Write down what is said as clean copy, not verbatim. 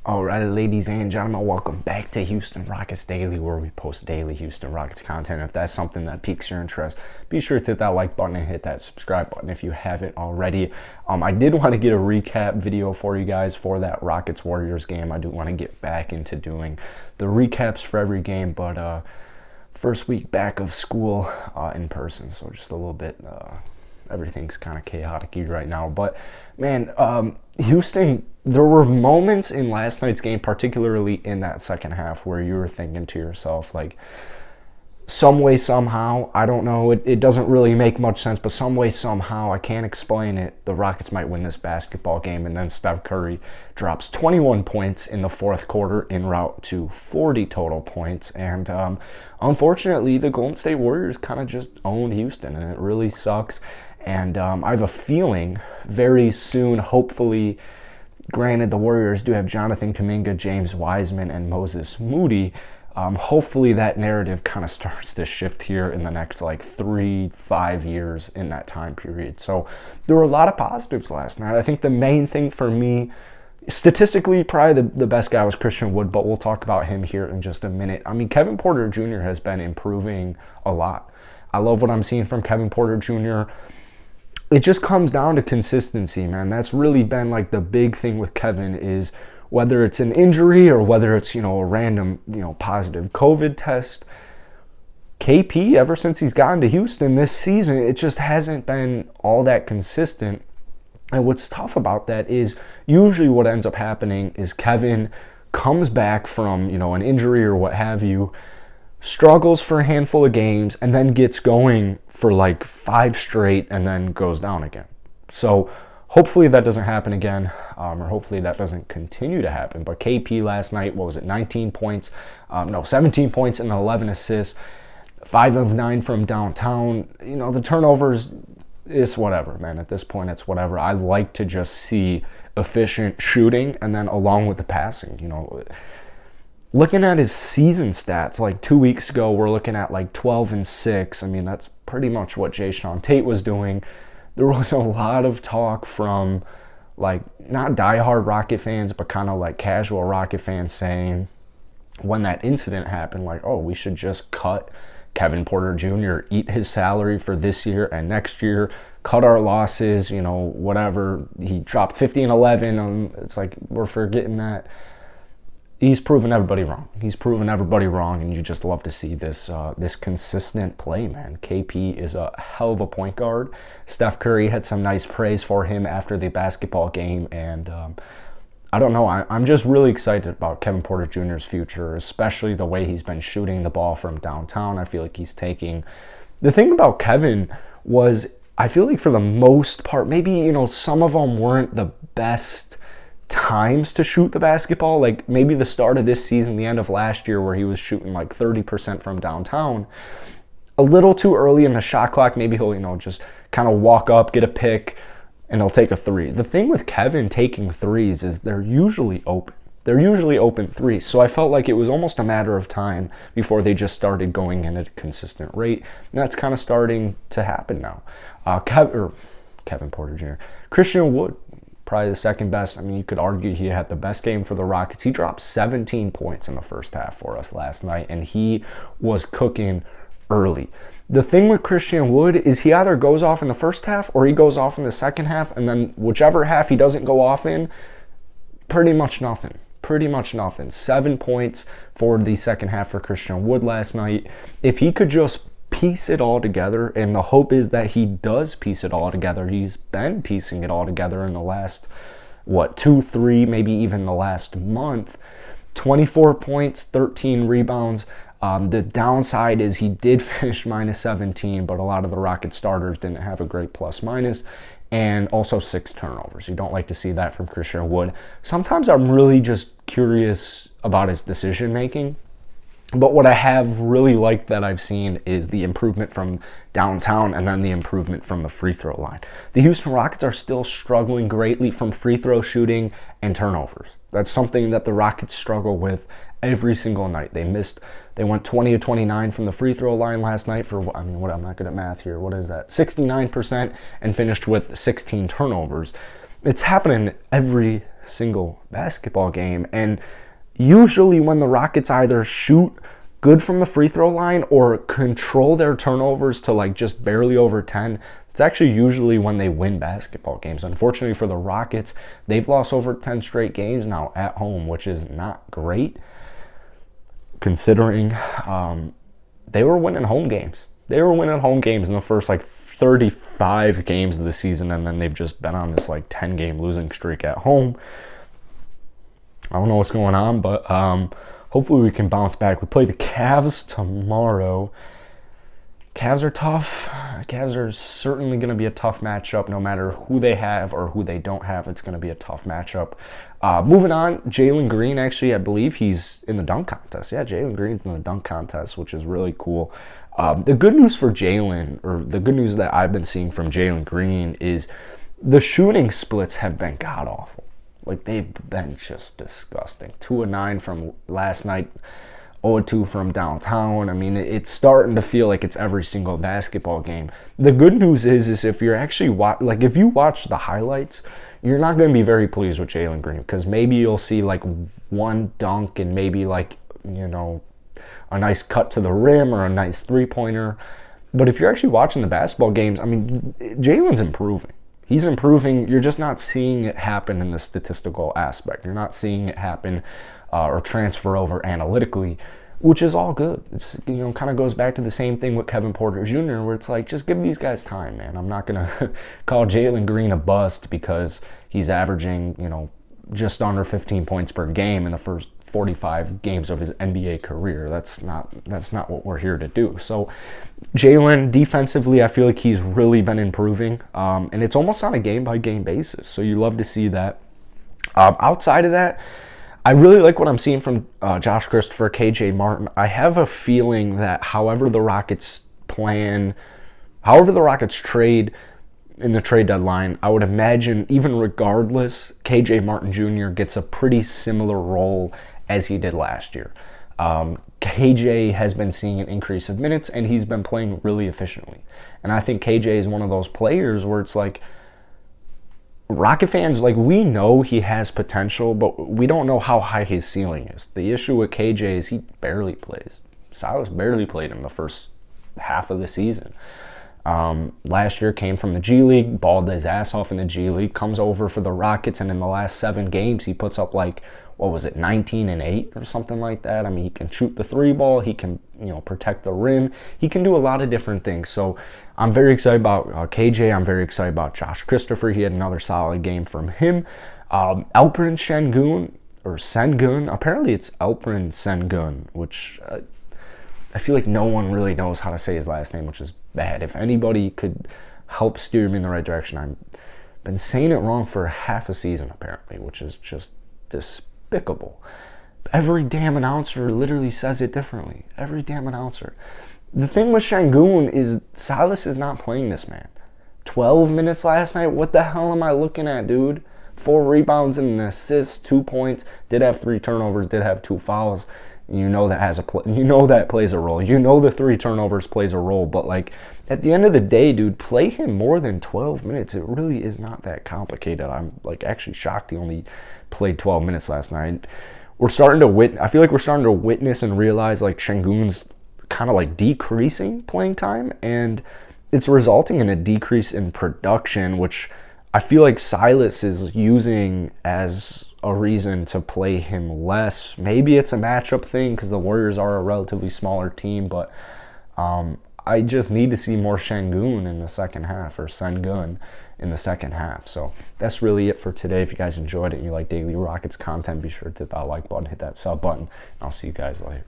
Alright, ladies and gentlemen, welcome back to Houston Rockets Daily, where we post daily Houston Rockets content. If that's something that piques your interest, be sure to hit that like button and hit that subscribe button if you haven't already. I did want to get a recap video for you guys for that Rockets-Warriors game. I do want to get back into doing the recaps for every game, but first week back of school in person, so just a little bit, everything's kind of chaotic right now. But man, Houston, there were moments in last night's game, particularly in that second half, where you were thinking to yourself, like, some way, somehow, I don't know, it doesn't really make much sense, but some way, somehow, I can't explain it, the Rockets might win this basketball game. And then Steph Curry drops 21 points in the fourth quarter en route to 40 total points. And unfortunately, the Golden State Warriors kind of just owned Houston, and it really sucks. And I have a feeling very soon, hopefully, granted, the Warriors do have Jonathan Kuminga, James Wiseman, and Moses Moody. Hopefully that narrative kind of starts to shift here in the next 3-5 years in that time period. So there were a lot of positives last night. I think the main thing for me, statistically, probably the best guy was Christian Wood, but we'll talk about him here in just a minute. I mean, Kevin Porter Jr. has been improving a lot. I love what I'm seeing from Kevin Porter Jr. It just comes down to consistency, man. That's really been the big thing with Kevin, is whether it's an injury or whether it's, a random, positive COVID test. KP, ever since he's gotten to Houston this season, it just hasn't been all that consistent. And what's tough about that is usually what ends up happening is Kevin comes back from, an injury or what have you, struggles for a handful of games, and then gets going for 5 straight and then goes down again. So hopefully that doesn't happen again, or hopefully that doesn't continue to happen. But KP last night, 17 points and 11 assists, 5 of 9 from downtown. The turnovers, it's whatever, man. At this point, it's whatever. I like to just see efficient shooting, and then along with the passing, Looking at his season stats, 2 weeks ago, we're looking at 12-6. I mean, that's pretty much what Jae'Sean Tate was doing. There was a lot of talk from, not diehard Rocket fans, but kind of casual Rocket fans saying, when that incident happened, oh, we should just cut Kevin Porter Jr., eat his salary for this year and next year, cut our losses, whatever. He dropped 50 and 11. It's we're forgetting that. He's proven everybody wrong. And you just love to see this consistent play, man. KP is a hell of a point guard. Steph Curry had some nice praise for him after the basketball game, and I don't know. I'm just really excited about Kevin Porter Jr.'s future, especially the way he's been shooting the ball from downtown. I feel like he's taking... The thing about Kevin was, I feel like for the most part, maybe, some of them weren't the best times to shoot the basketball, maybe the start of this season, the end of last year, where he was shooting 30% from downtown, a little too early in the shot clock. Maybe he'll just kind of walk up, get a pick, and he'll take a three. The thing with Kevin taking threes is they're usually open threes, so I felt like it was almost a matter of time before they just started going in at a consistent rate, and that's kind of starting to happen now. Kevin Porter Jr. Christian Wood, probably the second best. I mean, you could argue he had the best game for the Rockets. He dropped 17 points in the first half for us last night, and he was cooking early. The thing with Christian Wood is he either goes off in the first half or he goes off in the second half, and then whichever half he doesn't go off in, pretty much nothing. 7 points for the second half for Christian Wood last night. If he could just piece it all together, and the hope is that he does piece it all together. He's been piecing it all together in the last 2, 3, maybe even the last month. 24 points, 13 rebounds. The downside is he did finish minus 17, but a lot of the Rocket starters didn't have a great plus minus, and also 6 turnovers. You don't like to see that from Christian Wood. Sometimes I'm really just curious about his decision making. But what I have really liked that I've seen is the improvement from downtown, and then the improvement from the free throw line. The Houston Rockets are still struggling greatly from free throw shooting and turnovers. That's something that the Rockets struggle with every single night. They went 20 of 29 from the free throw line last night for, I'm not good at math here. What is that? 69%, and finished with 16 turnovers. it's happening every single basketball game. And usually when the Rockets either shoot good from the free throw line or control their turnovers to like just barely over 10, it's actually usually when they win basketball games. Unfortunately for the Rockets, they've lost over 10 straight games now at home, which is not great considering they were winning home games. They were winning home games in the first like 35 games of the season, and then they've just been on this like 10-game losing streak at home. I don't know what's going on, but hopefully we can bounce back. We play the Cavs tomorrow. Cavs are tough. Cavs are certainly going to be a tough matchup no matter who they have or who they don't have. It's going to be a tough matchup. Moving on, Jalen Green, actually, I believe he's in the dunk contest. Yeah, Jalen Green's in the dunk contest, which is really cool. The good news for Jalen, or the good news that I've been seeing from Jalen Green, is the shooting splits have been god-awful. Like, they've been just disgusting. 2 of 9 from last night, 0 of 2 from downtown. I mean, it's starting to feel like it's every single basketball game. The good news is if you're actually, if you watch the highlights, you're not going to be very pleased with Jalen Green, because maybe you'll see, like, one dunk and maybe, like, you know, a nice cut to the rim or a nice three-pointer. But if you're actually watching the basketball games, I mean, Jalen's improving. He's improving. You're just not seeing it happen in the statistical aspect. You're not seeing it happen or transfer over analytically, which is all good. It's, you know, kind of goes back to the same thing with Kevin Porter Jr., where it's like, just give these guys time, man. I'm not going to call Jalen Green a bust because he's averaging, you know, just under 15 points per game in the first 45 games of his NBA career. That's not what we're here to do. So Jalen, defensively, I feel like he's really been improving, and it's almost on a game-by-game basis. So you love to see that. Outside of that, I really like what I'm seeing from Josh Christopher, KJ Martin. I have a feeling that however the Rockets trade in the trade deadline, I would imagine, even regardless, KJ Martin Jr. gets a pretty similar role as he did last year. KJ has been seeing an increase of minutes, and he's been playing really efficiently. And I think KJ is one of those players where it's like, Rocket fans, like, we know he has potential, but we don't know how high his ceiling is. The issue with KJ is he barely plays. Silas barely played him the first half of the season. Last year came from the G League, balled his ass off in the G League, comes over for the Rockets, and in the last 7 games, he puts up like, 19 and 8 or something like that. I mean, he can shoot the 3-ball, he can, you know, protect the rim, he can do a lot of different things. So I'm very excited about KJ. I'm very excited about Josh Christopher. He had another solid game from him. Alperen Sengun, apparently it's Alperen Sengun, which I feel like no one really knows how to say his last name, which is bad. If anybody could help steer me in the right direction, I've been saying it wrong for half a season apparently, which is just despicable. Every damn announcer literally says it differently. Every damn announcer. The thing with Sengun is Silas is not playing this man. 12 minutes last night? What the hell am I looking at, dude? 4 rebounds and an assist, 2 points, did have 3 turnovers, did have 2 fouls. You know that plays a role. You know the 3 turnovers plays a role, but like at the end of the day, dude, play him more than 12 minutes. It really is not that complicated. I'm like actually shocked he only played 12 minutes last night. I feel like we're starting to witness and realize like Sengun's kind of like decreasing playing time, and it's resulting in a decrease in production, which I feel like Silas is using as a reason to play him less. Maybe it's a matchup thing because the Warriors are a relatively smaller team, but I just need to see more Sengun in the second half, or Sengun in the second half. So that's really it for today. If you guys enjoyed it and you like Daily Rockets content, be sure to hit that like button, hit that sub button, and I'll see you guys later.